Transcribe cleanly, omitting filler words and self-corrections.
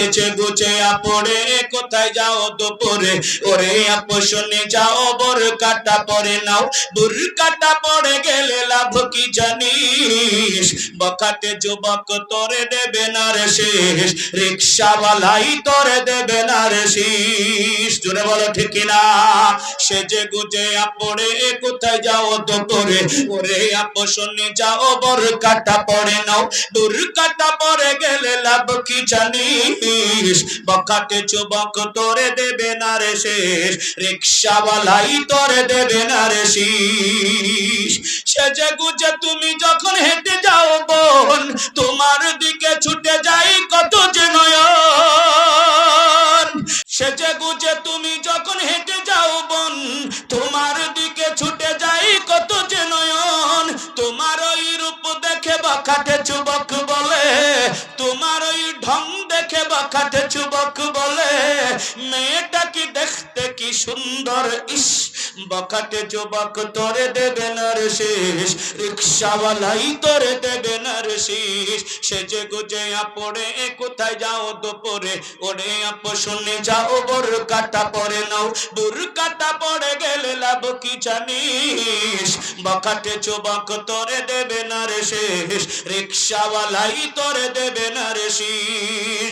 সেজে গুজে পড়ে কোথায় যাও দুপুরে, ওরে আপু শুনে যাও বোরকাটা পরে নাও, বোরকাটা পড়ে গেলে লাভ কি জানিস, বখাটে যুবক তোরে দেবে না রে শেষ, রিকশাওয়ালাই তোরে দেবে না রে শীষ। জোরে বলো ঠিক কিনা? সেজে গুজে পড়ে কোথায় যাও দুপুরে, ওরে আপু শুনে যাও বোরকাটা পরে নাও, বোরকাটা পরে গেলে লাভ কি জানিস, বখাটে যুবক তোরে দেবে না রে শেষ, রিকশাওয়ালাই তোরে দেবে না রে শীষ। সেজে গুজে তুমি যখন হেঁটে যাও বোন, তোমার দিকে ছুটে যাই কত যে নয়ন। সেজে গুজে তুমি যখন হেঁটে যাও বোন, তোমার দিকে ছুটে যাই কত যে নয়ন। তোমার ওই রূপ দেখে বখাটে যুবক বলে, তোমার ওই ঢং দেখে বখাটে যুবক বলে, মেয়েটা কি দেখতে কি সুন্দর, ইস, বখাটে যুবক তোরে দেবে না রে শেষ, রিকশাওয়ালাই তোরে দেবে না রে শীষ। সেজে গুজে পড়ে কোথায় যাও দুপুরে, ওরে আপু শুনে যাও বোরকাটা পরে নাও, বোরকাটা পড়ে গেলে লাভ কি জানিস, বখাটে যুবক তোরে দেবে না রে শেষ, রিকশাওয়ালাই তোরে দেবে না রে শীষ।